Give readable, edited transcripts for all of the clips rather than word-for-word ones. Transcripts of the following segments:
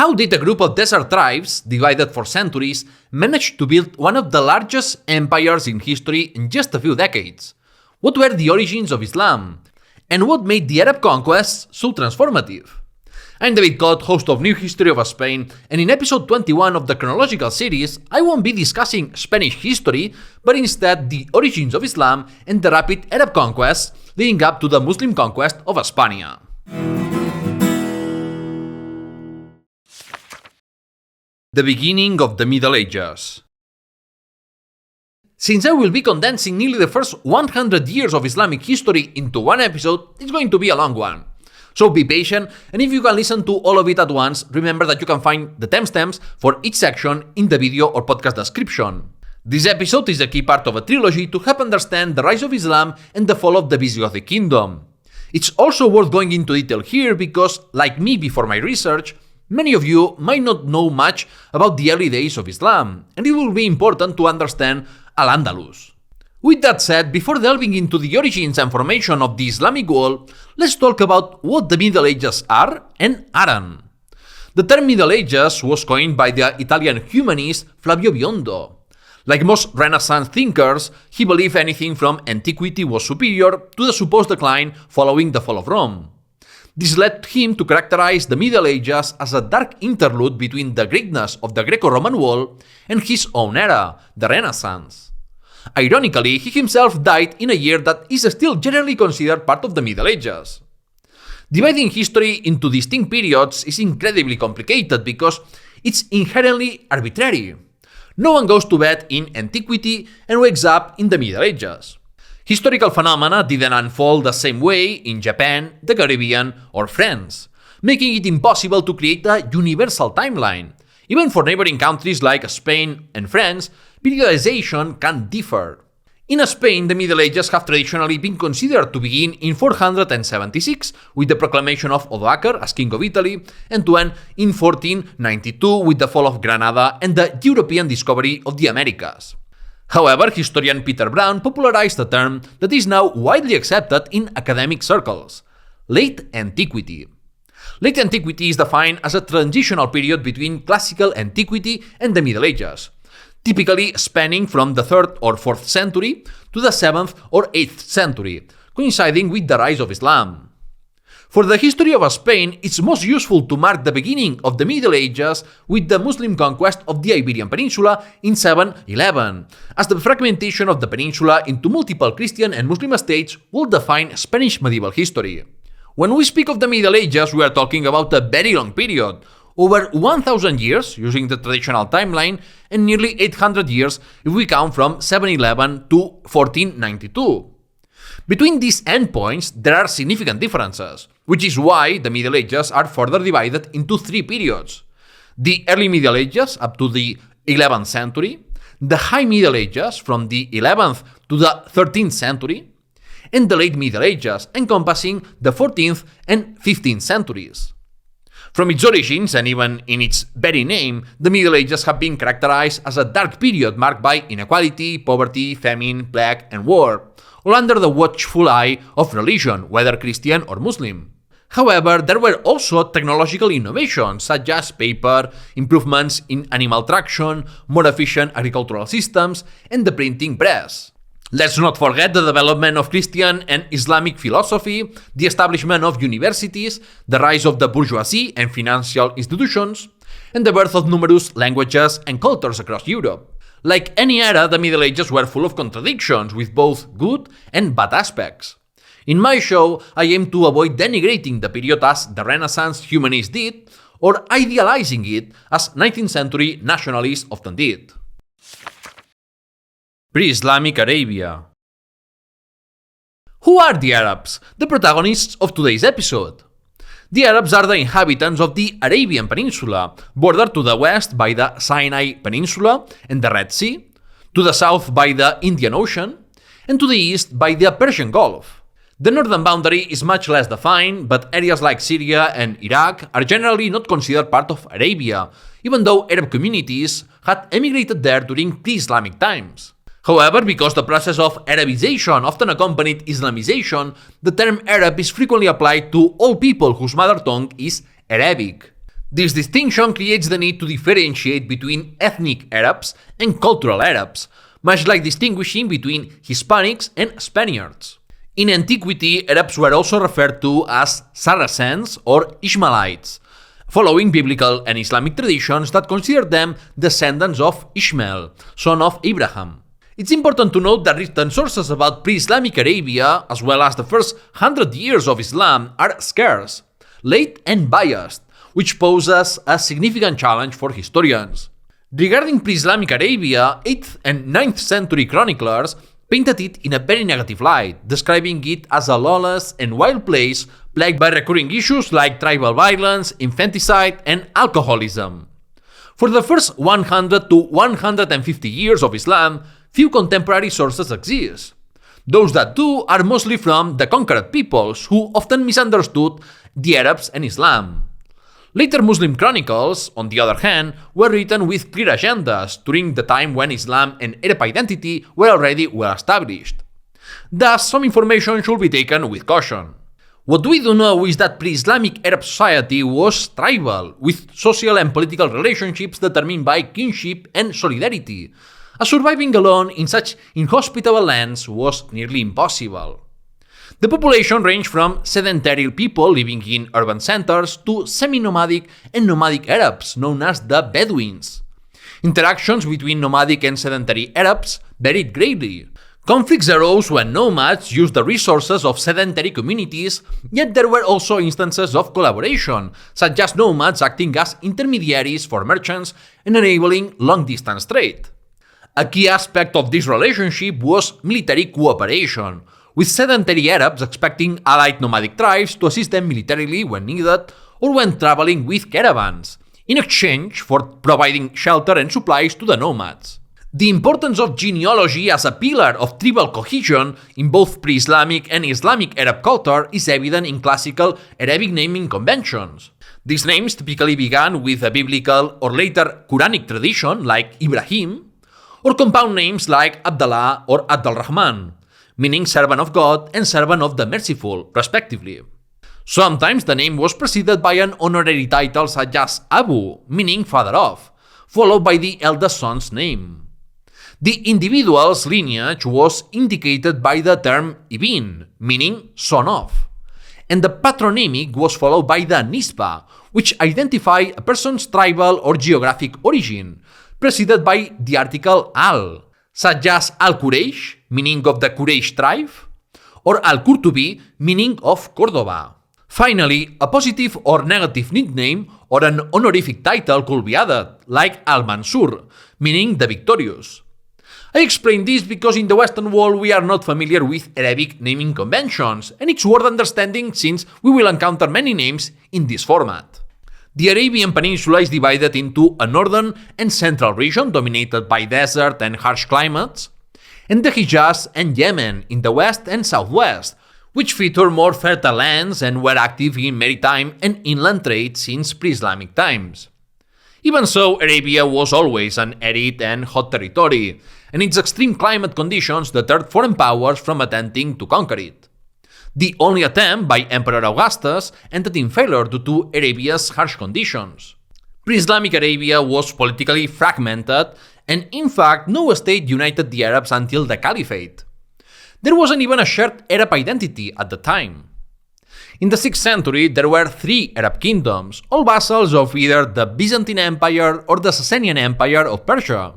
How did a group of desert tribes, divided for centuries, manage to build one of the largest empires in history in just a few decades? What were the origins of Islam? And what made the Arab conquests so transformative? I'm David Cott, host of New History of Spain, and in episode 21 of the chronological series, I won't be discussing Spanish history, but instead the origins of Islam and the rapid Arab conquests leading up to the Muslim conquest of Hispania. The beginning of the Middle Ages. Since I will be condensing nearly the first 100 years of Islamic history into one episode, it's going to be a long one. So be patient, and if you can listen to all of it at once, remember that you can find the timestamps for each section in the video or podcast description. This episode is a key part of a trilogy to help understand the rise of Islam and the fall of the Visigothic kingdom. It's also worth going into detail here because, like me before my research, many of you might not know much about the early days of Islam, and it will be important to understand Al-Andalus. With that said, before delving into the origins and formation of the Islamic world, let's talk about what the Middle Ages are and aren't. The term Middle Ages was coined by the Italian humanist Flavio Biondo. Like most Renaissance thinkers, he believed anything from antiquity was superior to the supposed decline following the fall of Rome. This led him to characterize the Middle Ages as a dark interlude between the greatness of the Greco-Roman world and his own era, the Renaissance. Ironically, he himself died in a year that is still generally considered part of the Middle Ages. Dividing history into distinct periods is incredibly complicated because it's inherently arbitrary. No one goes to bed in antiquity and wakes up in the Middle Ages. Historical phenomena didn't unfold the same way in Japan, the Caribbean, or France, making it impossible to create a universal timeline. Even for neighboring countries like Spain and France, periodization can differ. In Spain, the Middle Ages have traditionally been considered to begin in 476 with the proclamation of Odoacer as King of Italy, and to end in 1492 with the fall of Granada and the European discovery of the Americas. However, historian Peter Brown popularized a term that is now widely accepted in academic circles: late antiquity. Late antiquity is defined as a transitional period between classical antiquity and the Middle Ages, typically spanning from the 3rd or 4th century to the 7th or 8th century, coinciding with the rise of Islam. For the history of Spain, it's most useful to mark the beginning of the Middle Ages with the Muslim conquest of the Iberian Peninsula in 711, as the fragmentation of the peninsula into multiple Christian and Muslim states will define Spanish medieval history. When we speak of the Middle Ages, we are talking about a very long period, over 1,000 years using the traditional timeline, and nearly 800 years if we count from 711 to 1492. Between these endpoints, there are significant differences, which is why the Middle Ages are further divided into three periods: the early Middle Ages up to the 11th century, the High Middle Ages from the 11th to the 13th century, and the Late Middle Ages, encompassing the 14th and 15th centuries. From its origins, and even in its very name, the Middle Ages have been characterized as a dark period marked by inequality, poverty, famine, plague, and war, all under the watchful eye of religion, whether Christian or Muslim. However, there were also technological innovations such as paper, improvements in animal traction, more efficient agricultural systems, and the printing press. Let's not forget the development of Christian and Islamic philosophy, the establishment of universities, the rise of the bourgeoisie and financial institutions, and the birth of numerous languages and cultures across Europe. Like any era, the Middle Ages were full of contradictions with both good and bad aspects. In my show, I aim to avoid denigrating the period as the Renaissance humanists did, or idealizing it as 19th century nationalists often did. Pre-Islamic Arabia. Who are the Arabs, the protagonists of today's episode? The Arabs are the inhabitants of the Arabian Peninsula, bordered to the west by the Sinai Peninsula and the Red Sea, to the south by the Indian Ocean, and to the east by the Persian Gulf. The northern boundary is much less defined, but areas like Syria and Iraq are generally not considered part of Arabia, even though Arab communities had emigrated there during pre-Islamic times. However, because the process of Arabization often accompanied Islamization, the term Arab is frequently applied to all people whose mother tongue is Arabic. This distinction creates the need to differentiate between ethnic Arabs and cultural Arabs, much like distinguishing between Hispanics and Spaniards. In antiquity, Arabs were also referred to as Saracens or Ishmaelites, following biblical and Islamic traditions that consider them descendants of Ishmael, son of Abraham. It's important to note that written sources about pre-Islamic Arabia, as well as the first 100 years of Islam, are scarce, late and biased, which poses a significant challenge for historians. Regarding pre-Islamic Arabia, 8th and 9th century chroniclers painted it in a very negative light, describing it as a lawless and wild place plagued by recurring issues like tribal violence, infanticide, and alcoholism. For the first 100 to 150 years of Islam, few contemporary sources exist. Those that do are mostly from the conquered peoples, who often misunderstood the Arabs and Islam. Later Muslim chronicles, on the other hand, were written with clear agendas during the time when Islam and Arab identity were already well established. Thus, some information should be taken with caution. What we do know is that pre-Islamic Arab society was tribal, with social and political relationships determined by kinship and solidarity, as surviving alone in such inhospitable lands was nearly impossible. The population ranged from sedentary people living in urban centers to semi-nomadic and nomadic Arabs, known as the Bedouins. Interactions between nomadic and sedentary Arabs varied greatly. Conflicts arose when nomads used the resources of sedentary communities, yet there were also instances of collaboration, such as nomads acting as intermediaries for merchants and enabling long-distance trade. A key aspect of this relationship was military cooperation, with sedentary Arabs expecting allied nomadic tribes to assist them militarily when needed or when traveling with caravans, in exchange for providing shelter and supplies to the nomads. The importance of genealogy as a pillar of tribal cohesion in both pre-Islamic and Islamic Arab culture is evident in classical Arabic naming conventions. These names typically began with a biblical or later Quranic tradition like Ibrahim, or compound names like Abdallah or Abd al-Rahman, meaning servant of God and servant of the merciful, respectively. Sometimes the name was preceded by an honorary title such as Abu, meaning father of, followed by the eldest son's name. The individual's lineage was indicated by the term Ibn, meaning son of, and the patronymic was followed by the Nisba, which identified a person's tribal or geographic origin, preceded by the article al, such as al-Quraysh, meaning of the Quraysh tribe, or al-Qurtubi, meaning of Cordoba. Finally, a positive or negative nickname or an honorific title could be added, like al-Mansur, meaning the victorious. I explain this because in the Western world we are not familiar with Arabic naming conventions, and it's worth understanding since we will encounter many names in this format. The Iberian Peninsula is divided into a northern and central region dominated by desert and harsh climates, and the Hijaz and Yemen in the west and southwest, which feature more fertile lands and were active in maritime and inland trade since pre-Islamic times. Even so, Arabia was always an arid and hot territory, and its extreme climate conditions deterred foreign powers from attempting to conquer it. The only attempt by Emperor Augustus ended in failure due to Arabia's harsh conditions. Pre-Islamic Arabia was politically fragmented, and in fact no state united the Arabs until the Caliphate. There wasn't even a shared Arab identity at the time. In the 6th century, there were 3 Arab kingdoms, all vassals of either the Byzantine Empire or the Sasanian Empire of Persia.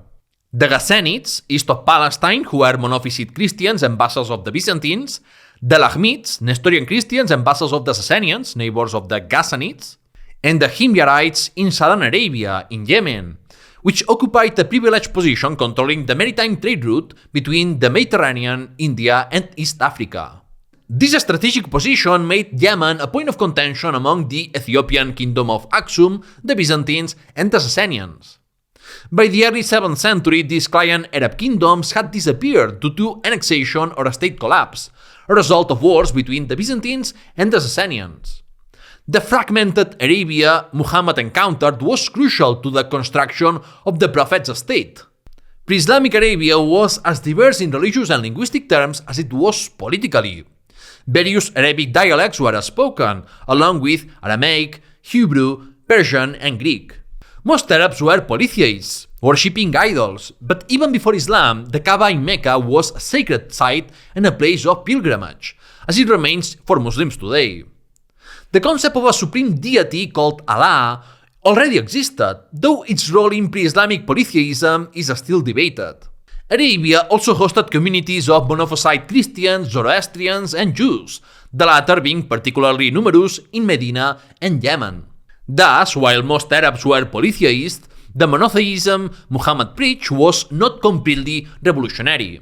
The Ghassanids, east of Palestine, who were Monophysite Christians and vassals of the Byzantines, the Lahmids, Nestorian Christians and vassals of the Sasanians, neighbors of the Ghassanids, and the Himyarites in southern Arabia, in Yemen, which occupied a privileged position controlling the maritime trade route between the Mediterranean, India, and East Africa. This strategic position made Yemen a point of contention among the Ethiopian kingdom of Aksum, the Byzantines, and the Sasanians. By the early 7th century, these client Arab kingdoms had disappeared due to annexation or a state collapse, a result of wars between the Byzantines and the Sasanians. The fragmented Arabia Muhammad encountered was crucial to the construction of the Prophet's state. Pre-Islamic Arabia was as diverse in religious and linguistic terms as it was politically. Various Arabic dialects were spoken, along with Aramaic, Hebrew, Persian, and Greek. Most Arabs were polytheists, worshipping idols, but even before Islam, the Kaaba in Mecca was a sacred site and a place of pilgrimage, as it remains for Muslims today. The concept of a supreme deity called Allah already existed, though its role in pre-Islamic polytheism is still debated. Arabia also hosted communities of Monophysite Christians, Zoroastrians, and Jews, the latter being particularly numerous in Medina and Yemen. Thus, while most Arabs were polytheists, the monotheism Muhammad preached was not completely revolutionary.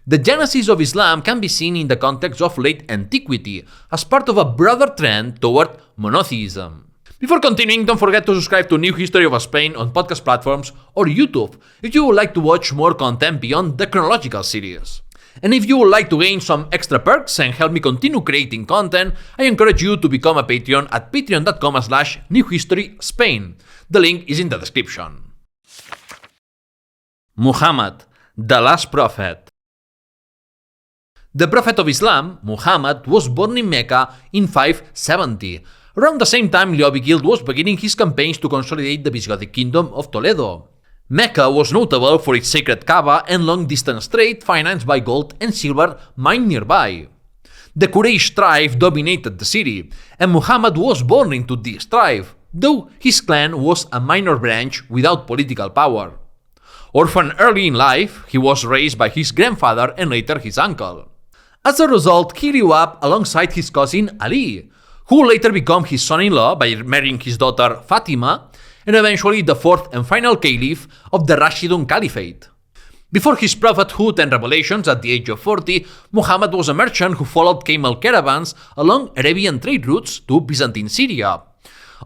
The genesis of Islam can be seen in the context of late antiquity as part of a broader trend toward monotheism. Before continuing, don't forget to subscribe to New History of Spain on podcast platforms or YouTube if you would like to watch more content beyond the chronological series. And if you would like to gain some extra perks and help me continue creating content, I encourage you to become a Patreon at patreon.com/newhistoryspain. The link is in the description. Muhammad, the last prophet. The Prophet of Islam, Muhammad, was born in Mecca in 570. Around the same time, Leovigild was beginning his campaigns to consolidate the Visigothic kingdom of Toledo. Mecca was notable for its sacred Kaaba and long-distance trade financed by gold and silver mined nearby. The Quraysh tribe dominated the city, and Muhammad was born into this tribe, though his clan was a minor branch without political power. Orphaned early in life, he was raised by his grandfather and later his uncle. As a result, he grew up alongside his cousin Ali, who later became his son-in-law by marrying his daughter Fatima, and eventually the fourth and final caliph of the Rashidun Caliphate. Before his prophethood and revelations at the age of 40, Muhammad was a merchant who followed camel caravans along Arabian trade routes to Byzantine Syria,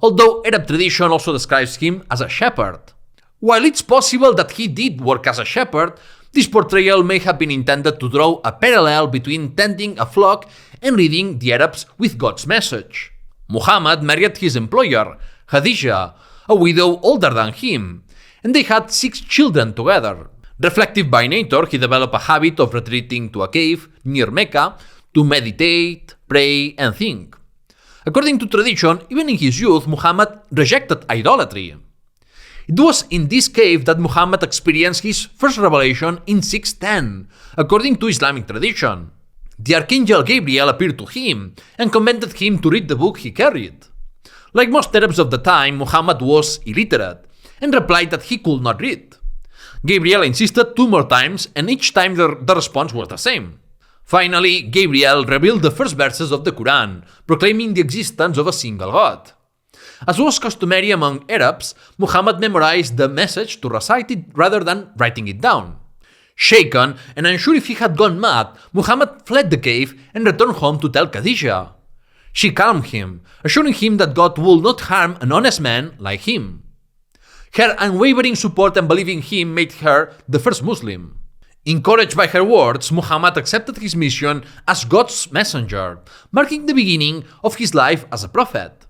although Arab tradition also describes him as a shepherd. While it's possible that he did work as a shepherd, this portrayal may have been intended to draw a parallel between tending a flock and leading the Arabs with God's message. Muhammad married his employer, Khadija, a widow older than him, and they had 6 children together. Reflective by nature, he developed a habit of retreating to a cave near Mecca to meditate, pray, and think. According to tradition, even in his youth, Muhammad rejected idolatry. It was in this cave that Muhammad experienced his first revelation in 610, according to Islamic tradition. The Archangel Gabriel appeared to him and commanded him to read the book he carried. Like most Arabs of the time, Muhammad was illiterate and replied that he could not read. Gabriel insisted 2 more times, and each time the response was the same. Finally, Gabriel revealed the first verses of the Quran, proclaiming the existence of a single God. As was customary among Arabs, Muhammad memorized the message to recite it rather than writing it down. Shaken and unsure if he had gone mad, Muhammad fled the cave and returned home to tell Khadija. She calmed him, assuring him that God would not harm an honest man like him. Her unwavering support and belief in him made her the first Muslim. Encouraged by her words, Muhammad accepted his mission as God's messenger, marking the beginning of his life as a prophet.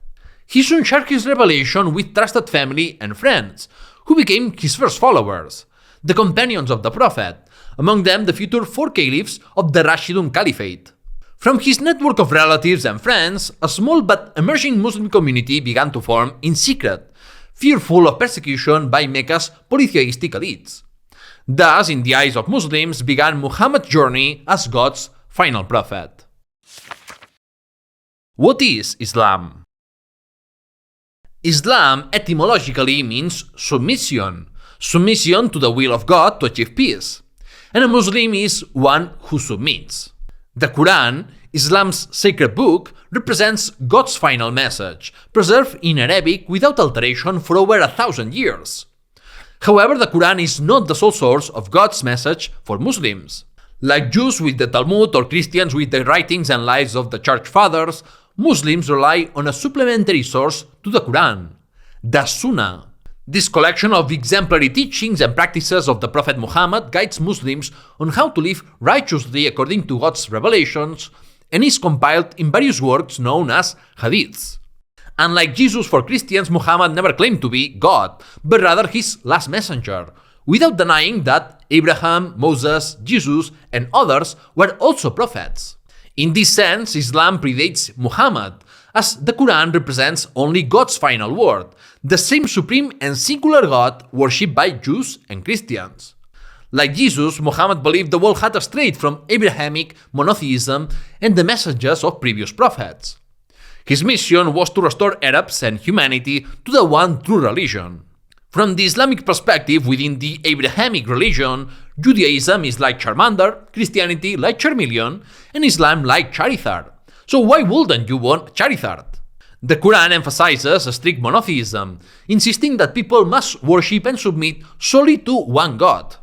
He soon shared his revelation with trusted family and friends, who became his first followers, the companions of the prophet, among them the future 4 caliphs of the Rashidun Caliphate. From his network of relatives and friends, a small but emerging Muslim community began to form in secret, fearful of persecution by Mecca's polytheistic elites. Thus, in the eyes of Muslims, began Muhammad's journey as God's final prophet. What is Islam? Islam etymologically means submission to the will of God to achieve peace, and a Muslim is one who submits. The Quran, Islam's sacred book, represents God's final message, preserved in Arabic without alteration for over 1,000 years. However, the Quran is not the sole source of God's message for Muslims. Like Jews with the Talmud or Christians with the writings and lives of the Church Fathers, Muslims rely on a supplementary source to the Quran, the Sunnah. This collection of exemplary teachings and practices of the Prophet Muhammad guides Muslims on how to live righteously according to God's revelations and is compiled in various works known as hadiths. Unlike Jesus for Christians, Muhammad never claimed to be God, but rather his last messenger, without denying that Abraham, Moses, Jesus, and others were also prophets. In this sense, Islam predates Muhammad, as the Quran represents only God's final word, the same supreme and singular God worshipped by Jews and Christians. Like Jesus, Muhammad believed the world had strayed from Abrahamic monotheism and the messages of previous prophets. His mission was to restore Arabs and humanity to the one true religion. From the Islamic perspective, within the Abrahamic religion, Judaism is like Charmander, Christianity like Charmeleon, and Islam like Charizard. So why wouldn't you want Charizard? The Quran emphasizes strict monotheism, insisting that people must worship and submit solely to one God.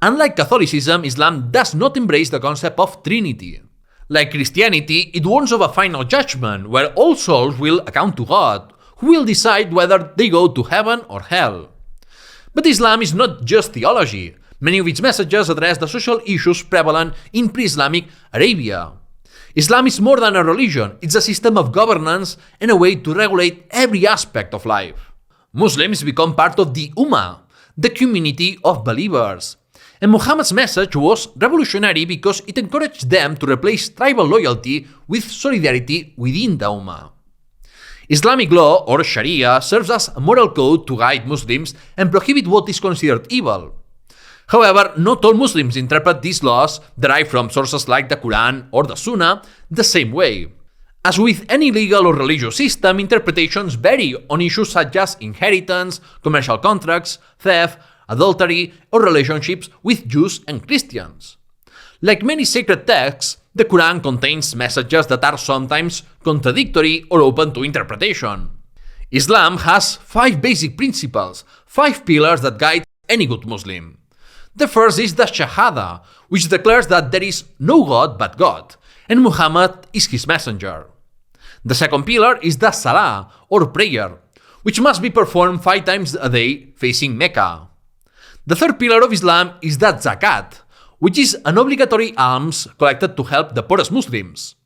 Unlike Catholicism, Islam does not embrace the concept of Trinity. Like Christianity, it warns of a final judgment where all souls will account to God, who will decide whether they go to heaven or hell. But Islam is not just theology. Many of its messages address the social issues prevalent in pre-Islamic Arabia. Islam is more than a religion, it's a system of governance and a way to regulate every aspect of life. Muslims become part of the Ummah, the community of believers. And Muhammad's message was revolutionary because it encouraged them to replace tribal loyalty with solidarity within the Ummah. Islamic law, or Sharia, serves as a moral code to guide Muslims and prohibit what is considered evil. However, not all Muslims interpret these laws, derived from sources like the Quran or the Sunnah, the same way. As with any legal or religious system, interpretations vary on issues such as inheritance, commercial contracts, theft, adultery, or relationships with Jews and Christians. Like many sacred texts, the Quran contains messages that are sometimes contradictory or open to interpretation. Islam has 5 basic principles, 5 pillars that guide any good Muslim. The first is the Shahada, which declares that there is no God but God, and Muhammad is his messenger. The second pillar is the Salah, or prayer, which must be performed 5 times a day facing Mecca. The third pillar of Islam is the Zakat, which is an obligatory alms collected to help the poorest Muslims.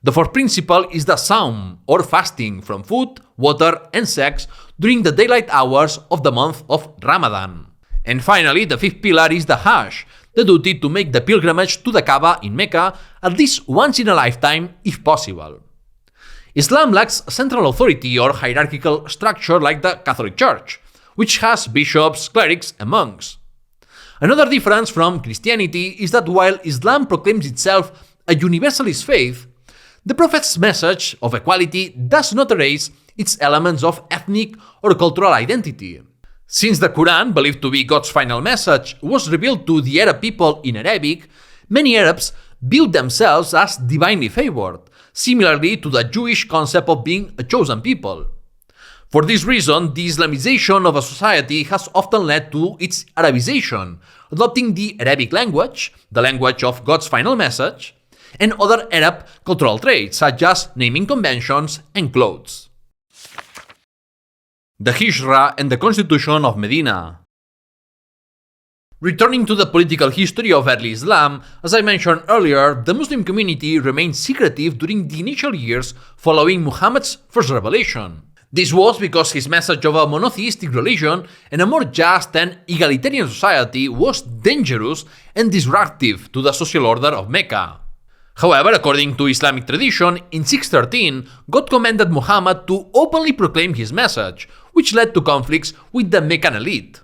The fourth principle is the Sawm, or fasting from food, water, and sex during the daylight hours of the month of Ramadan. And finally, the fifth pillar is the Hajj, the duty to make the pilgrimage to the Kaaba in Mecca at least once in a lifetime if possible. Islam lacks a central authority or hierarchical structure like the Catholic Church, which has bishops, clerics, and monks. Another difference from Christianity is that while Islam proclaims itself a universalist faith, the Prophet's message of equality does not erase its elements of ethnic or cultural identity. Since the Quran, believed to be God's final message, was revealed to the Arab people in Arabic, many Arabs viewed themselves as divinely favored, similarly to the Jewish concept of being a chosen people. For this reason, the Islamization of a society has often led to its Arabization, adopting the Arabic language, the language of God's final message, and other Arab cultural traits such as naming conventions and clothes. The Hijrah and the Constitution of Medina. Returning to the political history of early Islam, as I mentioned earlier, the Muslim community remained secretive during the initial years following Muhammad's first revelation. This was because his message of a monotheistic religion and a more just and egalitarian society was dangerous and disruptive to the social order of Mecca. However, according to Islamic tradition, in 613, God commanded Muhammad to openly proclaim his message, which led to conflicts with the Meccan elite.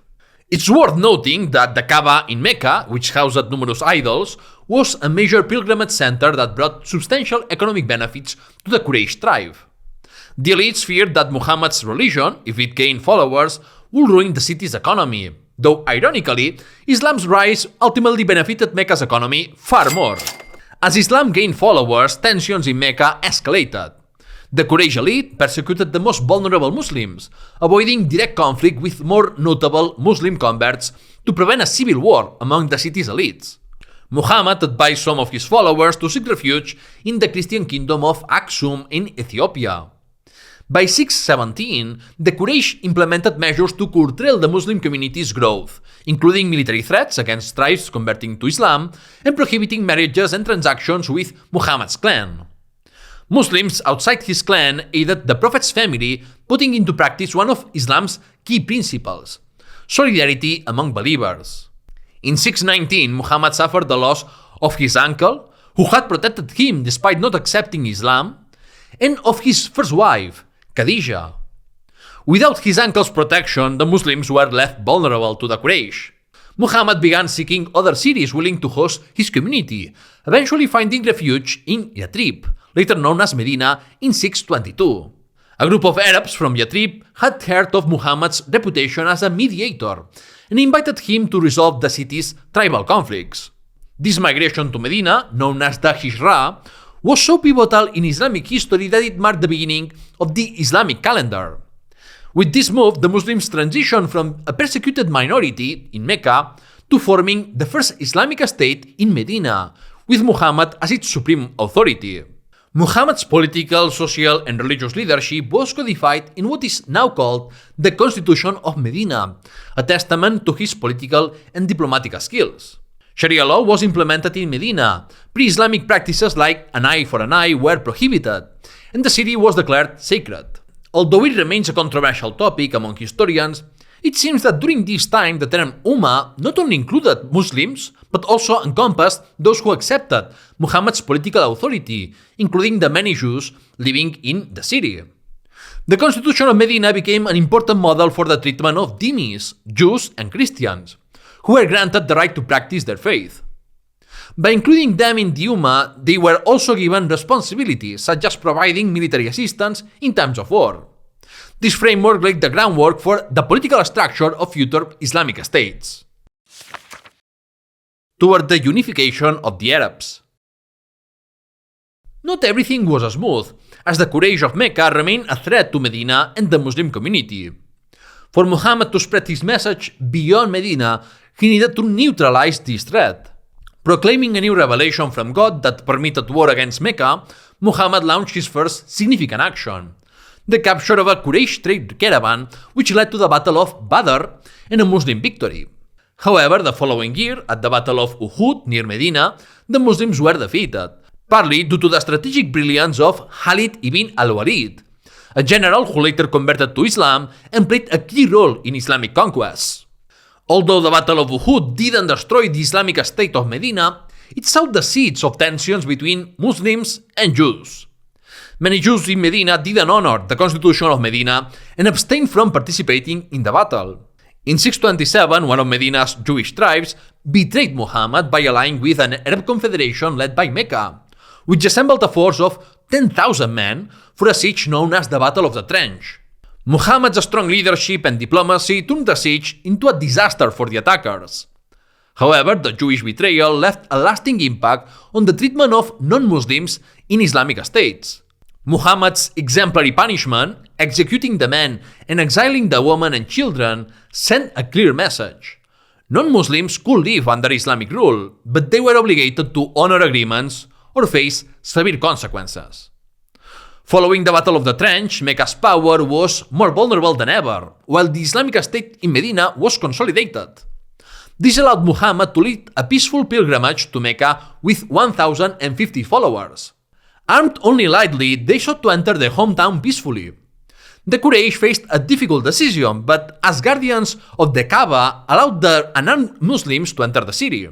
It's worth noting that the Kaaba in Mecca, which housed numerous idols, was a major pilgrimage center that brought substantial economic benefits to the Quraysh tribe. The elites feared that Muhammad's religion, if it gained followers, would ruin the city's economy, though ironically, Islam's rise ultimately benefited Mecca's economy far more. As Islam gained followers, tensions in Mecca escalated. The Quraysh elite persecuted the most vulnerable Muslims, avoiding direct conflict with more notable Muslim converts to prevent a civil war among the city's elites. Muhammad advised some of his followers to seek refuge in the Christian kingdom of Aksum in Ethiopia. By 617, the Quraysh implemented measures to curtail the Muslim community's growth, including military threats against tribes converting to Islam and prohibiting marriages and transactions with Muhammad's clan. Muslims outside his clan aided the Prophet's family, putting into practice one of Islam's key principles: solidarity among believers. In 619, Muhammad suffered the loss of his uncle, who had protected him despite not accepting Islam, and of his first wife, Khadija. Without his uncle's protection, the Muslims were left vulnerable to the Quraysh. Muhammad began seeking other cities willing to host his community, eventually finding refuge in Yathrib, later known as Medina, in 622. A group of Arabs from Yathrib had heard of Muhammad's reputation as a mediator and invited him to resolve the city's tribal conflicts. This migration to Medina, known as the Hijrah, was so pivotal in Islamic history that it marked the beginning of the Islamic calendar. With this move, the Muslims transitioned from a persecuted minority in Mecca to forming the first Islamic state in Medina, with Muhammad as its supreme authority. Muhammad's political, social, and religious leadership was codified in what is now called the Constitution of Medina, a testament to his political and diplomatic skills. Sharia law was implemented in Medina. Pre-Islamic practices like an eye for an eye were prohibited, and the city was declared sacred. Although it remains a controversial topic among historians, it seems that during this time the term Ummah not only included Muslims, but also encompassed those who accepted Muhammad's political authority, including the many Jews living in the city. The Constitution of Medina became an important model for the treatment of dhimmis, Jews and Christians, who were granted the right to practice their faith. By including them in the Ummah, they were also given responsibilities such as providing military assistance in times of war. This framework laid the groundwork for the political structure of future Islamic states. Toward the unification of the Arabs. Not everything was smooth, as the Quraysh of Mecca remained a threat to Medina and the Muslim community. For Muhammad to spread his message beyond Medina, he needed to neutralize this threat. Proclaiming a new revelation from God that permitted war against Mecca, Muhammad launched his first significant action: the capture of a Quraysh trade caravan, which led to the Battle of Badr and a Muslim victory. However, the following year, at the Battle of Uhud near Medina, the Muslims were defeated, partly due to the strategic brilliance of Khalid ibn al-Walid, a general who later converted to Islam and played a key role in Islamic conquests. Although the Battle of Uhud didn't destroy the Islamic state of Medina, it sowed the seeds of tensions between Muslims and Jews. Many Jews in Medina didn't honor the Constitution of Medina and abstained from participating in the battle. In 627, one of Medina's Jewish tribes betrayed Muhammad by allying with an Arab confederation led by Mecca, which assembled a force of 10,000 men for a siege known as the Battle of the Trench. Muhammad's strong leadership and diplomacy turned the siege into a disaster for the attackers. However, the Jewish betrayal left a lasting impact on the treatment of non-Muslims in Islamic states. Muhammad's exemplary punishment, executing the men and exiling the women and children, sent a clear message. Non-Muslims could live under Islamic rule, but they were obligated to honor agreements or face severe consequences. Following the Battle of the Trench, Mecca's power was more vulnerable than ever, while the Islamic State in Medina was consolidated. This allowed Muhammad to lead a peaceful pilgrimage to Mecca with 1,050 followers. Armed only lightly, they sought to enter their hometown peacefully. The Quraysh faced a difficult decision, but as guardians of the Kaaba allowed the unarmed Muslims to enter the city.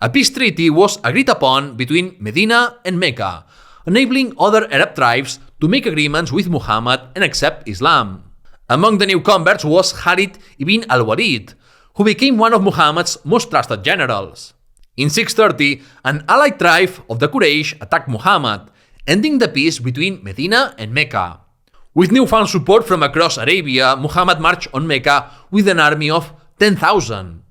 A peace treaty was agreed upon between Medina and Mecca, enabling other Arab tribes to make agreements with Muhammad and accept Islam. Among the new converts was Khalid ibn al-Walid, who became one of Muhammad's most trusted generals. In 630, an allied tribe of the Quraysh attacked Muhammad, ending the peace between Medina and Mecca. With newfound support from across Arabia, Muhammad marched on Mecca with an army of 10,000.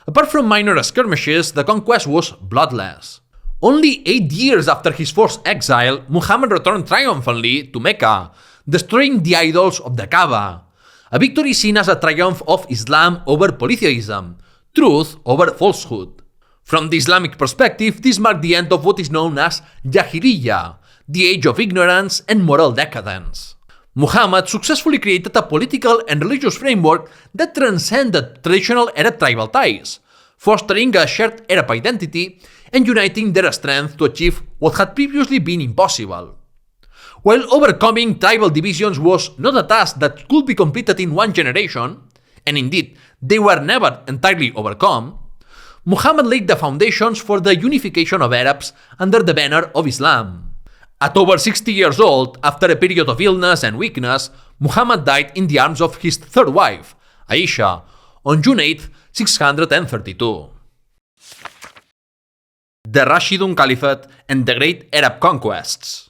Apart from minor skirmishes, the conquest was bloodless. Only 8 years after his forced exile, Muhammad returned triumphantly to Mecca, destroying the idols of the Kaaba, a victory seen as a triumph of Islam over polytheism, truth over falsehood. From the Islamic perspective, this marked the end of what is known as Jahiliyyah, the age of ignorance and moral decadence. Muhammad successfully created a political and religious framework that transcended traditional Arab tribal ties, fostering a shared Arab identity and uniting their strength to achieve what had previously been impossible. While overcoming tribal divisions was not a task that could be completed in one generation, and indeed they were never entirely overcome, Muhammad laid the foundations for the unification of Arabs under the banner of Islam. At over 60 years old, after a period of illness and weakness, Muhammad died in the arms of his third wife, Aisha, on June 8, 632. The Rashidun Caliphate and the Great Arab Conquests.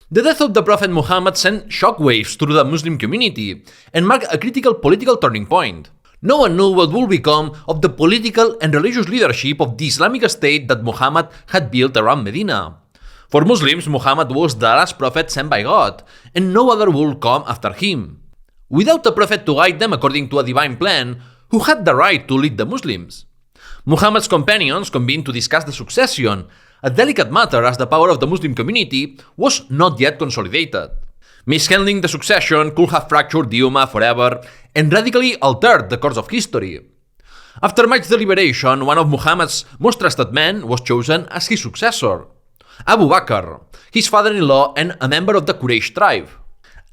The death of the Prophet Muhammad sent shockwaves through the Muslim community and marked a critical political turning point. No one knew what would become of the political and religious leadership of the Islamic State that Muhammad had built around Medina. For Muslims, Muhammad was the last prophet sent by God, and no other would come after him. Without a prophet to guide them according to a divine plan, who had the right to lead the Muslims? Muhammad's companions convened to discuss the succession, a delicate matter as the power of the Muslim community was not yet consolidated. Mishandling the succession could have fractured the Ummah forever and radically altered the course of history. After much deliberation, one of Muhammad's most trusted men was chosen as his successor, Abu Bakr, his father-in-law and a member of the Quraysh tribe.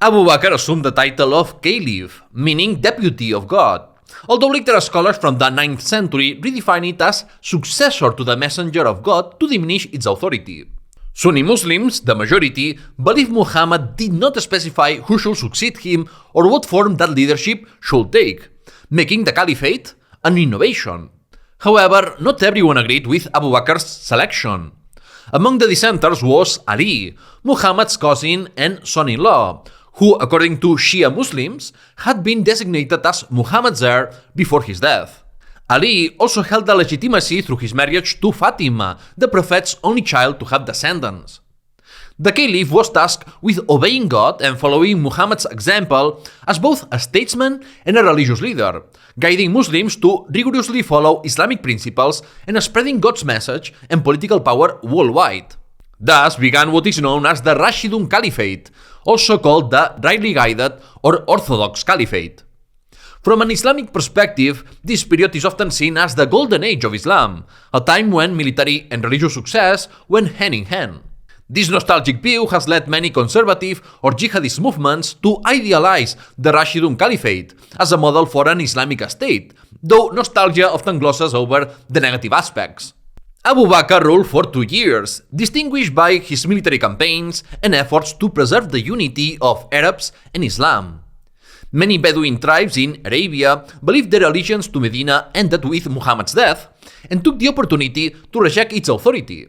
Abu Bakr assumed the title of Caliph, meaning deputy of God, although later scholars from the 9th century redefine it as successor to the messenger of God to diminish its authority. Sunni Muslims, the majority, believe Muhammad did not specify who should succeed him or what form that leadership should take, making the Caliphate an innovation. However, not everyone agreed with Abu Bakr's selection. Among the dissenters was Ali, Muhammad's cousin and son-in-law, who, according to Shia Muslims, had been designated as Muhammad's heir before his death. Ali also held the legitimacy through his marriage to Fatima, the Prophet's only child to have descendants. The Caliph was tasked with obeying God and following Muhammad's example as both a statesman and a religious leader, guiding Muslims to rigorously follow Islamic principles and spreading God's message and political power worldwide. Thus began what is known as the Rashidun Caliphate, also called the rightly guided or Orthodox Caliphate. From an Islamic perspective, this period is often seen as the golden age of Islam, a time when military and religious success went hand in hand. This nostalgic view has led many conservative or jihadist movements to idealize the Rashidun Caliphate as a model for an Islamic state, though nostalgia often glosses over the negative aspects. Abu Bakr ruled for 2 years, distinguished by his military campaigns and efforts to preserve the unity of Arabs and Islam. Many Bedouin tribes in Arabia believed their allegiance to Medina ended with Muhammad's death and took the opportunity to reject its authority.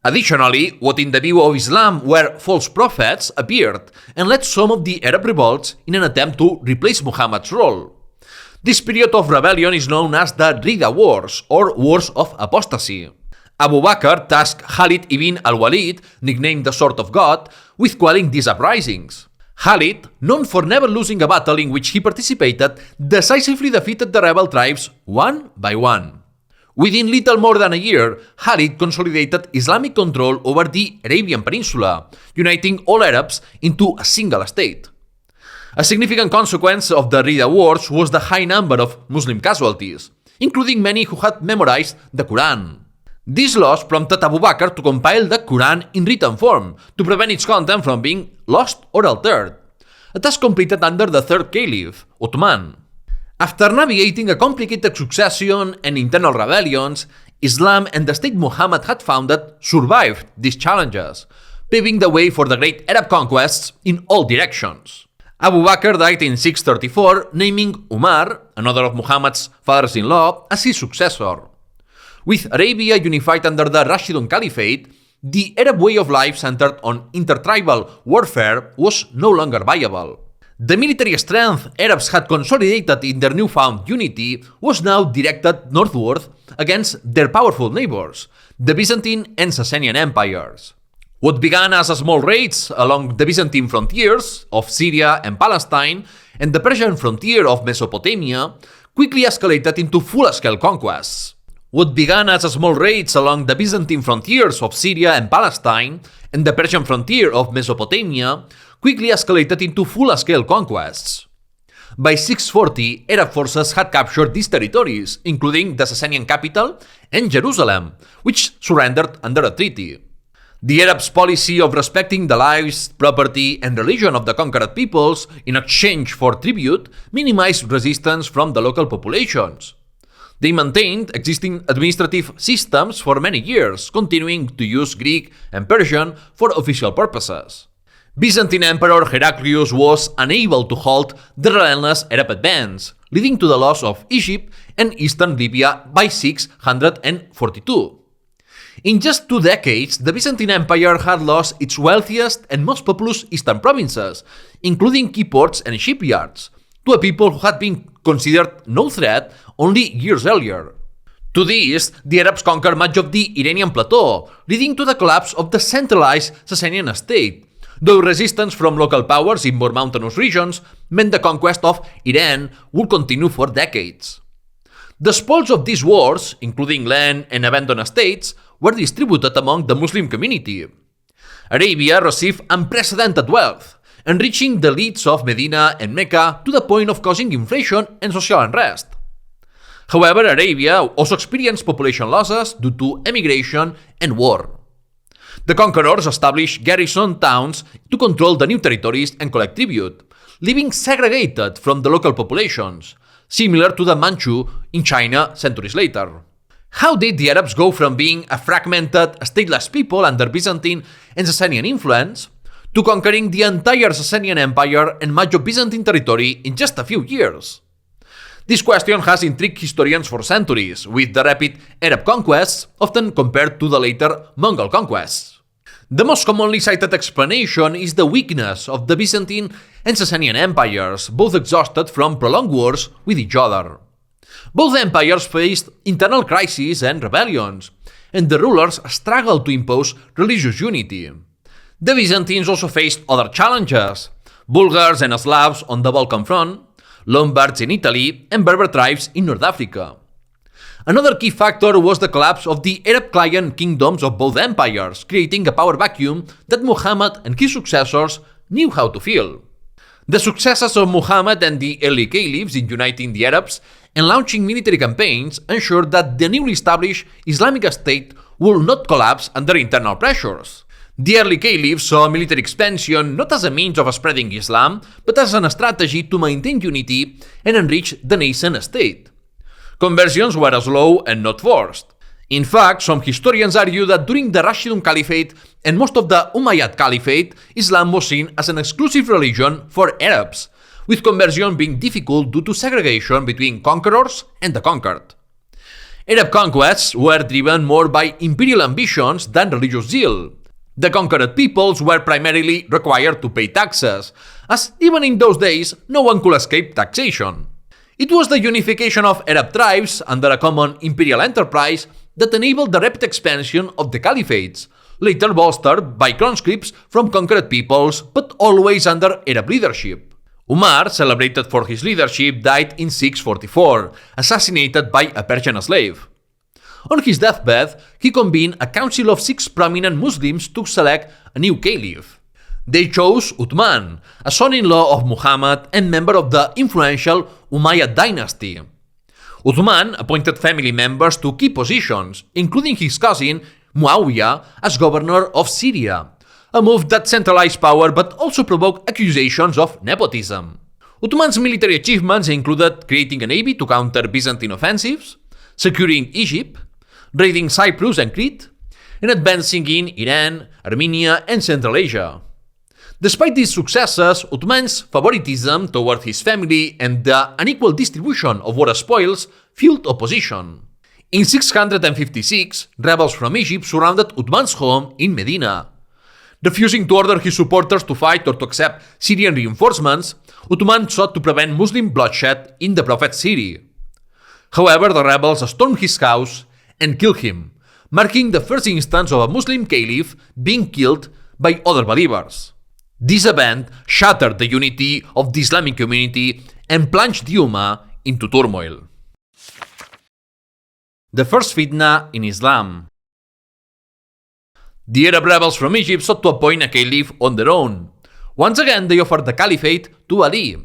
Additionally, what in the view of Islam were false prophets appeared and led some of the Arab revolts in an attempt to replace Muhammad's role. This period of rebellion is known as the Ridda Wars or Wars of Apostasy. Abu Bakr tasked Khalid ibn al-Walid, nicknamed the Sword of God, with quelling these uprisings. Khalid, known for never losing a battle in which he participated, decisively defeated the rebel tribes one by one. Within little more than a year, Khalid consolidated Islamic control over the Iberian Peninsula, uniting all Arabs into a single state. A significant consequence of the Ridda Wars was the high number of Muslim casualties, including many who had memorized the Quran. This loss prompted Abu Bakr to compile the Quran in written form to prevent its content from being lost or altered, a task completed under the third caliph, Uthman. After navigating a complicated succession and internal rebellions, Islam and the state Muhammad had founded survived these challenges, paving the way for the great Arab conquests in all directions. Abu Bakr died in 634, naming Umar, another of Muhammad's fathers-in-law, as his successor. With Arabia unified under the Rashidun Caliphate, the Arab way of life centered on intertribal warfare was no longer viable. The military strength Arabs had consolidated in their newfound unity was now directed northward against their powerful neighbors, the Byzantine and Sasanian empires. What began as small raids along the Byzantine frontiers of Syria and Palestine and the Persian frontier of Mesopotamia quickly escalated into full-scale conquests. What began as small raids along the Byzantine frontiers of Syria and Palestine and the Persian frontier of Mesopotamia quickly escalated into full-scale conquests. By 640, Arab forces had captured these territories, including the Sasanian capital and Jerusalem, which surrendered under a treaty. The Arabs' policy of respecting the lives, property, and religion of the conquered peoples in exchange for tribute minimized resistance from the local populations. They maintained existing administrative systems for many years, continuing to use Greek and Persian for official purposes. Byzantine Emperor Heraclius was unable to halt the relentless Arab advance, leading to the loss of Egypt and eastern Libya by 642. In just 2 decades, the Byzantine Empire had lost its wealthiest and most populous eastern provinces, including key ports and shipyards, to a people who had been considered no threat only years earlier. To the east, the Arabs conquered much of the Iranian plateau, leading to the collapse of the centralized Sasanian state, though resistance from local powers in more mountainous regions meant the conquest of Iran would continue for decades. The spoils of these wars, including land and abandoned estates, were distributed among the Muslim community. Arabia received unprecedented wealth, enriching the elites of Medina and Mecca to the point of causing inflation and social unrest. However, Arabia also experienced population losses due to emigration and war. The conquerors established garrison towns to control the new territories and collect tribute, living segregated from the local populations, similar to the Manchu in China centuries later. How did the Arabs go from being a fragmented, stateless people under Byzantine and Sasanian influence to conquering the entire Sasanian Empire and much of Byzantine territory in just a few years? This question has intrigued historians for centuries, with the rapid Arab conquests often compared to the later Mongol conquests. The most commonly cited explanation is the weakness of the Byzantine and Sasanian empires, both exhausted from prolonged wars with each other. Both empires faced internal crises and rebellions, and the rulers struggled to impose religious unity. The Byzantines also faced other challenges: Bulgars and Slavs on the Balkan front, Lombards in Italy, and Berber tribes in North Africa. Another key factor was the collapse of the Arab client kingdoms of both empires, creating a power vacuum that Muhammad and his successors knew how to fill. The successes of Muhammad and the early caliphs in uniting the Arabs and launching military campaigns ensured that the newly established Islamic State would not collapse under internal pressures. The early caliphs saw military expansion not as a means of spreading Islam, but as a strategy to maintain unity and enrich the nascent state. Conversions were slow and not forced. In fact, some historians argue that during the Rashidun Caliphate and most of the Umayyad Caliphate, Islam was seen as an exclusive religion for Arabs, with conversion being difficult due to segregation between conquerors and the conquered. Arab conquests were driven more by imperial ambitions than religious zeal. The conquered peoples were primarily required to pay taxes, as even in those days, no one could escape taxation. It was the unification of Arab tribes under a common imperial enterprise that enabled the rapid expansion of the caliphates, later bolstered by conscripts from conquered peoples, but always under Arab leadership. Umar, celebrated for his leadership, died in 644, assassinated by a Persian slave. On his deathbed, he convened a council of 6 prominent Muslims to select a new caliph. They chose Uthman, a son-in-law of Muhammad and member of the influential Umayyad dynasty. Uthman appointed family members to key positions, including his cousin Muawiyah as governor of Syria, a move that centralized power but also provoked accusations of nepotism. Uthman's military achievements included creating a navy to counter Byzantine offensives, securing Egypt, raiding Cyprus and Crete, and advancing in Iran, Armenia, and Central Asia. Despite these successes, Uthman's favoritism toward his family and the unequal distribution of war spoils fueled opposition. In 656, rebels from Egypt surrounded Uthman's home in Medina. Refusing to order his supporters to fight or to accept Syrian reinforcements, Uthman sought to prevent Muslim bloodshed in the Prophet's city. However, the rebels stormed his house and killed him, marking the first instance of a Muslim caliph being killed by other believers. This event shattered the unity of the Islamic community and plunged the Ummah into turmoil. The first Fitna in Islam. The Arab rebels from Egypt sought to appoint a caliph on their own. Once again, they offered the caliphate to Ali,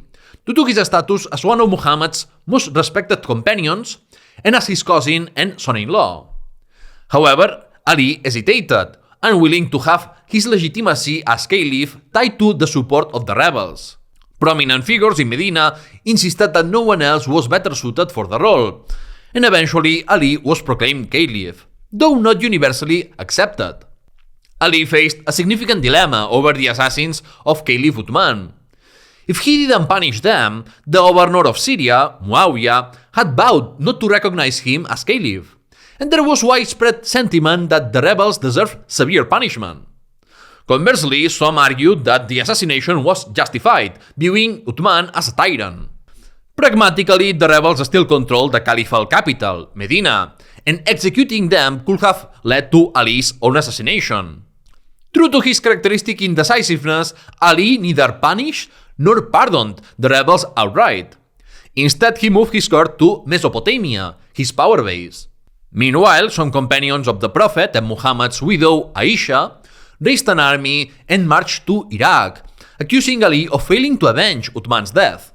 due to his status as one of Muhammad's most respected companions and as his cousin and son-in-law. However, Ali hesitated, unwilling to have his legitimacy as caliph tied to the support of the rebels. Prominent figures in Medina insisted that no one else was better suited for the role, and eventually Ali was proclaimed Caliph, though not universally accepted. Ali faced a significant dilemma over the assassins of Caliph Uthman. If he didn't punish them, the governor of Syria, Muawiyah, had vowed not to recognize him as Caliph, and there was widespread sentiment that the rebels deserved severe punishment. Conversely, some argued that the assassination was justified, viewing Uthman as a tyrant. Pragmatically, the rebels still controlled the caliphal capital, Medina, and executing them could have led to Ali's own assassination. True to his characteristic indecisiveness, Ali neither punished nor pardoned the rebels outright. Instead, he moved his court to Mesopotamia, his power base. Meanwhile, some companions of the Prophet and Muhammad's widow, Aisha, raised an army and marched to Iraq, accusing Ali of failing to avenge Uthman's death.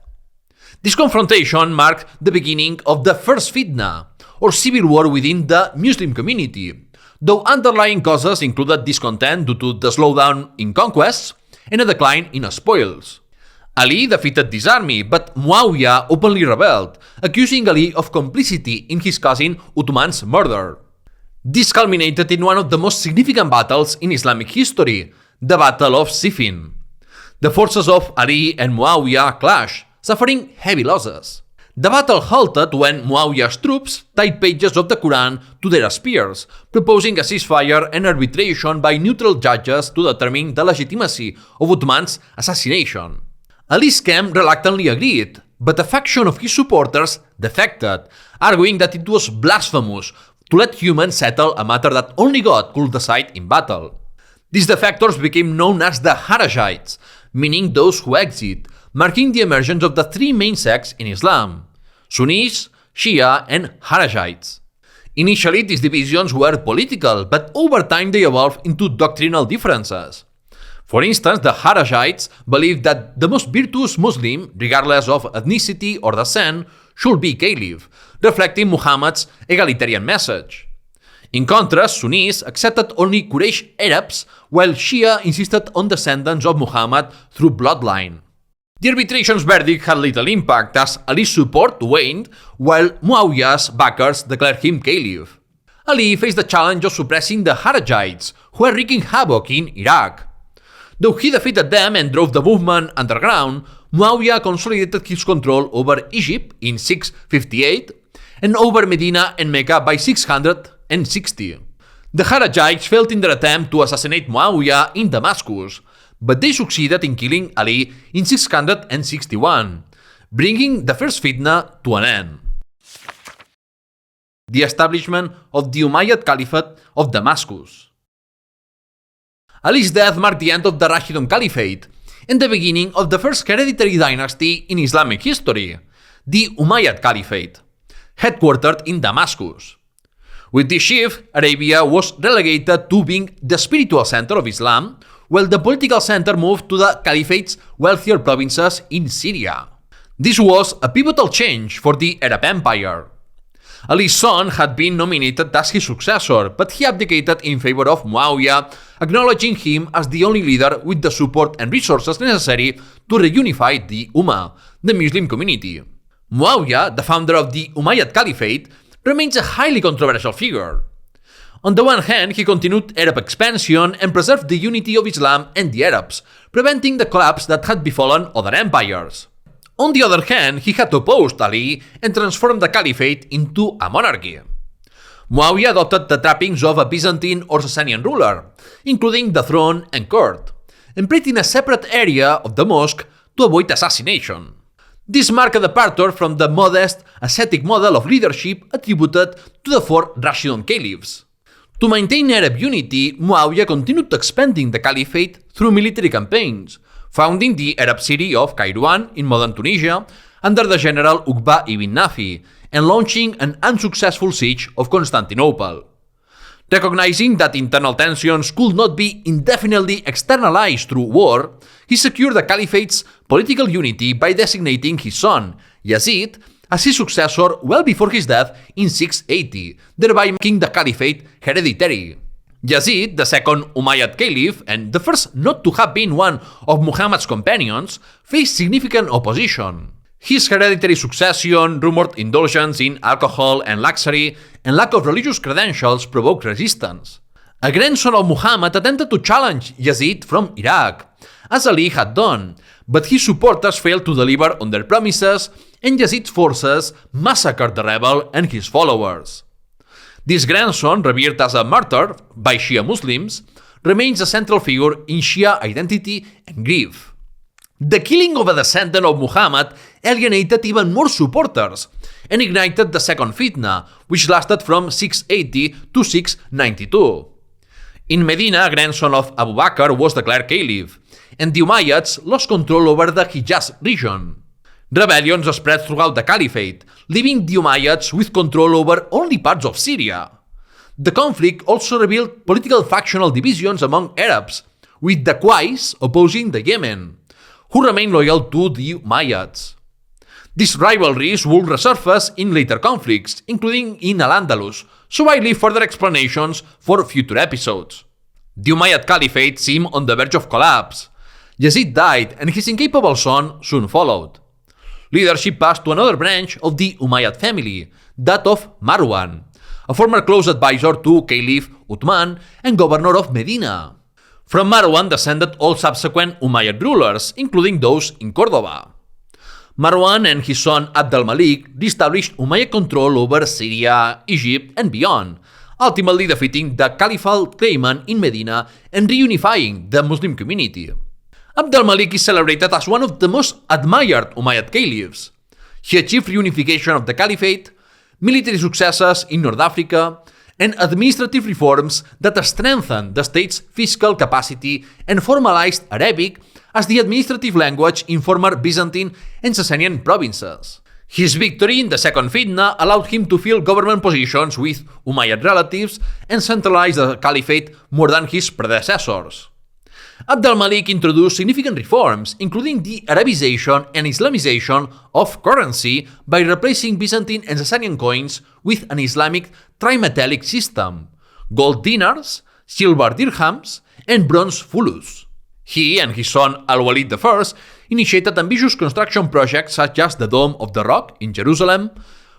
This confrontation marked the beginning of the first Fitna, or civil war within the Muslim community, though underlying causes included discontent due to the slowdown in conquests and a decline in spoils. Ali defeated this army, but Muawiyah openly rebelled, accusing Ali of complicity in his cousin Uthman's murder. This culminated in one of the most significant battles in Islamic history, the Battle of Siffin. The forces of Ali and Muawiyah clashed, suffering heavy losses. The battle halted when Muawiyah's troops tied pages of the Quran to their spears, proposing a ceasefire and arbitration by neutral judges to determine the legitimacy of Uthman's assassination. Ali's camp reluctantly agreed, but a faction of his supporters defected, arguing that it was blasphemous to let humans settle a matter that only God could decide in battle. These defectors became known as the Harajites, meaning those who exit, marking the emergence of the three main sects in Islam: Sunnis, Shia, and Harajites. Initially, these divisions were political, but over time they evolved into doctrinal differences. For instance, the Harajites believed that the most virtuous Muslim, regardless of ethnicity or descent, should be Caliph, reflecting Muhammad's egalitarian message. In contrast, Sunnis accepted only Quraysh Arabs, while Shia insisted on descendants of Muhammad through bloodline. The arbitration's verdict had little impact, as Ali's support waned, while Muawiyah's backers declared him Caliph. Ali faced the challenge of suppressing the Harajites, who were wreaking havoc in Iraq. Though he defeated them and drove the movement underground, Muawiyah consolidated his control over Egypt in 658 and over Medina and Mecca by 660. The Harajites failed in their attempt to assassinate Muawiyah in Damascus, but they succeeded in killing Ali in 661, bringing the first Fitna to an end. The establishment of the Umayyad Caliphate of Damascus. Ali's death marked the end of the Rashidun Caliphate and the beginning of the first hereditary dynasty in Islamic history, the Umayyad Caliphate, headquartered in Damascus. With this shift, Arabia was relegated to being the spiritual center of Islam, while the political center moved to the Caliphate's wealthier provinces in Syria. This was a pivotal change for the Arab Empire. Ali's son had been nominated as his successor, but he abdicated in favor of Muawiyah, acknowledging him as the only leader with the support and resources necessary to reunify the Ummah, the Muslim community. Muawiyah, the founder of the Umayyad Caliphate, remains a highly controversial figure. On the one hand, he continued Arab expansion and preserved the unity of Islam and the Arabs, preventing the collapse that had befallen other empires. On the other hand, he had opposed Ali and transformed the Caliphate into a monarchy. Muawiyah adopted the trappings of a Byzantine or Sasanian ruler, including the throne and court, and prayed in a separate area of the mosque to avoid assassination. This marked a departure from the modest, ascetic model of leadership attributed to the four Rashidun caliphs. To maintain Arab unity, Muawiyah continued expanding the Caliphate through military campaigns, founding the Arab city of Kairouan in modern Tunisia under the general Uqba ibn Nafi, and launching an unsuccessful siege of Constantinople. Recognizing that internal tensions could not be indefinitely externalized through war, he secured the Caliphate's political unity by designating his son, Yazid, as his successor well before his death in 680, thereby making the Caliphate hereditary. Yazid, the second Umayyad Caliph, and the first not to have been one of Muhammad's companions, faced significant opposition. His hereditary succession, rumored indulgence in alcohol and luxury, and lack of religious credentials provoked resistance. A grandson of Muhammad attempted to challenge Yazid from Iraq, as Ali had done, but his supporters failed to deliver on their promises, and Yazid's forces massacred the rebel and his followers. This grandson, revered as a martyr by Shia Muslims, remains a central figure in Shia identity and grief. The killing of a descendant of Muhammad alienated even more supporters and ignited the second Fitna, which lasted from 680 to 692. In Medina, a grandson of Abu Bakr was declared Caliph, and the Umayyads lost control over the Hijaz region. Rebellions spread throughout the Caliphate, leaving the Umayyads with control over only parts of Syria. The conflict also revealed political factional divisions among Arabs, with the Qais opposing the Yemen, who remained loyal to the Umayyads. These rivalries would resurface in later conflicts, including in Al-Andalus, so I leave further explanations for future episodes. The Umayyad Caliphate seemed on the verge of collapse. Yazid died, and his incapable son soon followed. Leadership passed to another branch of the Umayyad family, that of Marwan, a former close advisor to Caliph Uthman and governor of Medina. From Marwan descended all subsequent Umayyad rulers, including those in Cordoba. Marwan and his son Abd al-Malik reestablished Umayyad control over Syria, Egypt, and beyond, ultimately defeating the Caliphal claimant in Medina and reunifying the Muslim community. Abd al-Malik is celebrated as one of the most admired Umayyad caliphs. He achieved reunification of the Caliphate, military successes in North Africa, and administrative reforms that strengthened the state's fiscal capacity and formalized Arabic as the administrative language in former Byzantine and Sasanian provinces. His victory in the Second Fitna allowed him to fill government positions with Umayyad relatives and centralize the Caliphate more than his predecessors. Abd al-Malik introduced significant reforms, including the Arabization and Islamization of currency by replacing Byzantine and Sasanian coins with an Islamic trimetallic system: gold dinars, silver dirhams, and bronze fulus. He and his son Al-Walid I initiated ambitious construction projects such as the Dome of the Rock in Jerusalem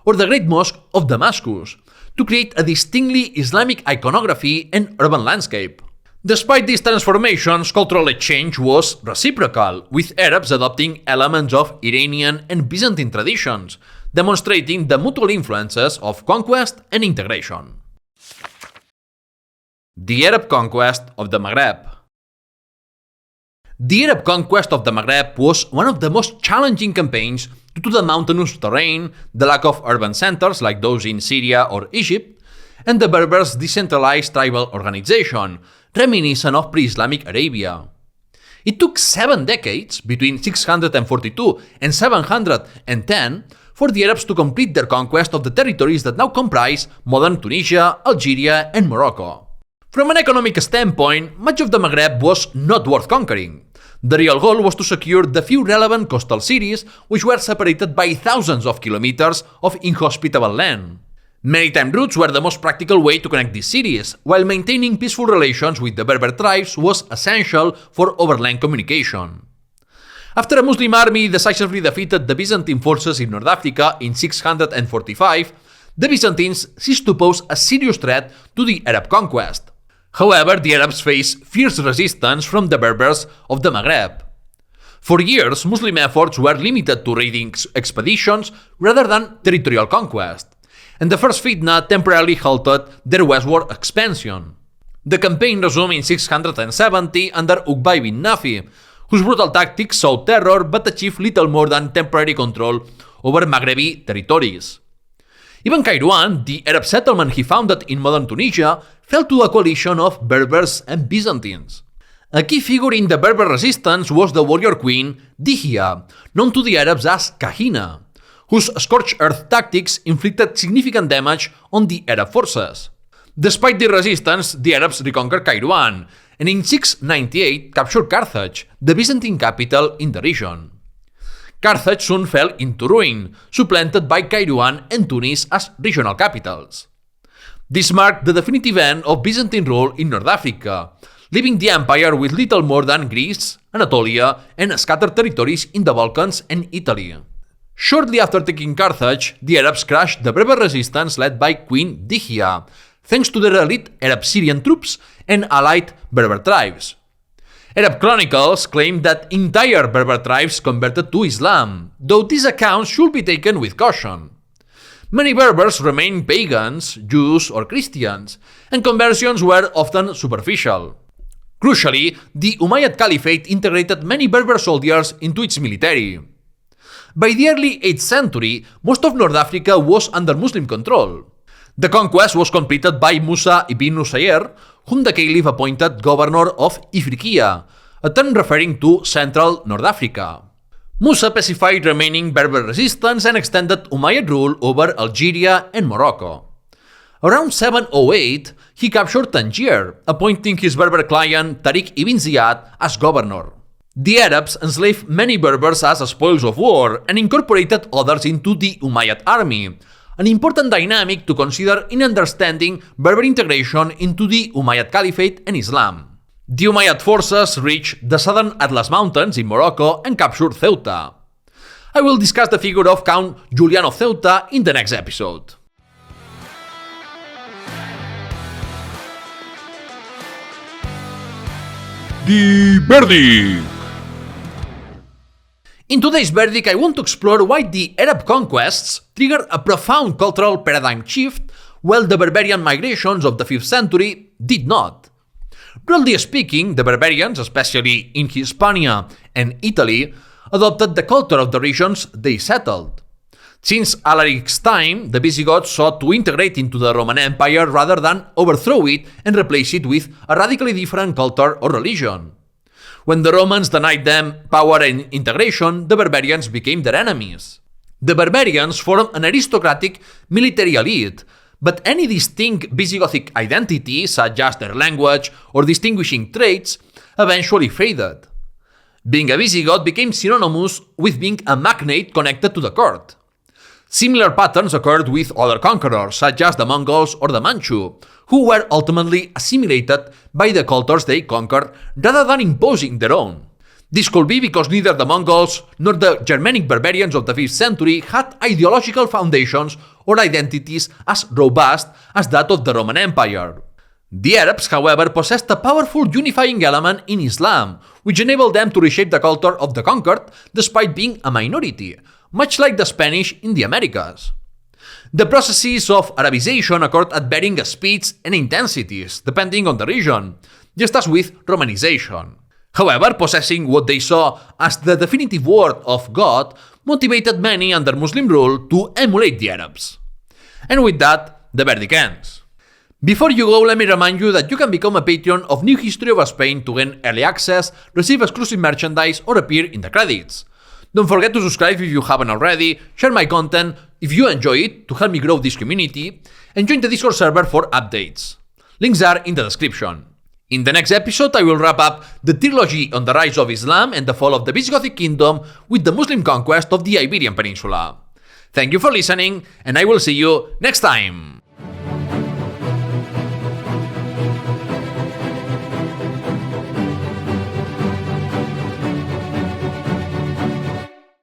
or the Great Mosque of Damascus to create a distinctly Islamic iconography and urban landscape. Despite these transformations, cultural exchange was reciprocal, with Arabs adopting elements of Iranian and Byzantine traditions, demonstrating the mutual influences of conquest and integration. The Arab conquest of the Maghreb. The Arab conquest of the Maghreb was one of the most challenging campaigns due to the mountainous terrain, the lack of urban centers like those in Syria or Egypt, and the Berbers' decentralized tribal organization, reminiscent of Pre-Islamic Arabia. It took 7 decades, between 642 and 710, for the Arabs to complete their conquest of the territories that now comprise modern Tunisia, Algeria, and Morocco. From an economic standpoint, much of the Maghreb was not worth conquering. The real goal was to secure the few relevant coastal cities, which were separated by thousands of kilometers of inhospitable land. Maritime routes were the most practical way to connect these cities, while maintaining peaceful relations with the Berber tribes was essential for overland communication. After a Muslim army decisively defeated the Byzantine forces in North Africa in 645, the Byzantines ceased to pose a serious threat to the Arab conquest. However, the Arabs faced fierce resistance from the Berbers of the Maghreb. For years, Muslim efforts were limited to raiding expeditions rather than territorial conquest, and the First Fitna temporarily halted their westward expansion. The campaign resumed in 670 under Uqba ibn Nafi, whose brutal tactics sowed terror but achieved little more than temporary control over Maghrebi territories. Ibn Kairouan, the Arab settlement he founded in modern Tunisia, fell to a coalition of Berbers and Byzantines. A key figure in the Berber resistance was the warrior queen Dihya, known to the Arabs as Kahina, whose scorched earth tactics inflicted significant damage on the Arab forces. Despite the resistance, the Arabs reconquered Kairouan, and in 698 captured Carthage, the Byzantine capital in the region. Carthage soon fell into ruin, supplanted by Kairouan and Tunis as regional capitals. This marked the definitive end of Byzantine rule in North Africa, leaving the empire with little more than Greece, Anatolia, and scattered territories in the Balkans and Italy. Shortly after taking Carthage, the Arabs crushed the Berber resistance led by Queen Dihya, thanks to their elite Arab Syrian troops and allied Berber tribes. Arab chronicles claim that entire Berber tribes converted to Islam, though these accounts should be taken with caution. Many Berbers remained pagans, Jews, or Christians, and conversions were often superficial. Crucially, the Umayyad Caliphate integrated many Berber soldiers into its military. By the early 8th century, most of North Africa was under Muslim control. The conquest was completed by Musa ibn Nusayr, whom the Caliph appointed governor of Ifriqiya, a term referring to Central North Africa. Musa pacified remaining Berber resistance and extended Umayyad rule over Algeria and Morocco. Around 708, he captured Tangier, appointing his Berber client Tariq ibn Ziyad as governor. The Arabs enslaved many Berbers as spoils of war and incorporated others into the Umayyad army, an important dynamic to consider in understanding Berber integration into the Umayyad Caliphate and Islam. The Umayyad forces reached the southern Atlas Mountains in Morocco and captured Ceuta. I will discuss the figure of Count Julian of Ceuta in the next episode. The verdict. In today's verdict, I want to explore why the Arab conquests triggered a profound cultural paradigm shift, while the barbarian migrations of the 5th century did not. Broadly speaking, the barbarians, especially in Hispania and Italy, adopted the culture of the regions they settled. Since Alaric's time, the Visigoths sought to integrate into the Roman Empire rather than overthrow it and replace it with a radically different culture or religion. When the Romans denied them power and integration, the barbarians became their enemies. The barbarians formed an aristocratic military elite, but any distinct Visigothic identity, such as their language or distinguishing traits, eventually faded. Being a Visigoth became synonymous with being a magnate connected to the court. Similar patterns occurred with other conquerors, such as the Mongols or the Manchu, who were ultimately assimilated by the cultures they conquered rather than imposing their own. This could be because neither the Mongols nor the Germanic barbarians of the 5th century had ideological foundations or identities as robust as that of the Roman Empire. The Arabs, however, possessed a powerful unifying element in Islam, which enabled them to reshape the culture of the conquered despite being a minority, much like the Spanish in the Americas. The processes of Arabization occurred at varying speeds and intensities, depending on the region, just as with Romanization. However, possessing what they saw as the definitive word of God motivated many under Muslim rule to emulate the Arabs. And with that, the verdict ends. Before you go, let me remind you that you can become a patron of New History of Spain to gain early access, receive exclusive merchandise, or appear in the credits. Don't forget to subscribe if you haven't already, share my content if you enjoy it to help me grow this community, and join the Discord server for updates. Links are in the description. In the next episode, I will wrap up the trilogy on the rise of Islam and the fall of the Visigothic kingdom with the Muslim conquest of the Iberian Peninsula. Thank you for listening, and I will see you next time.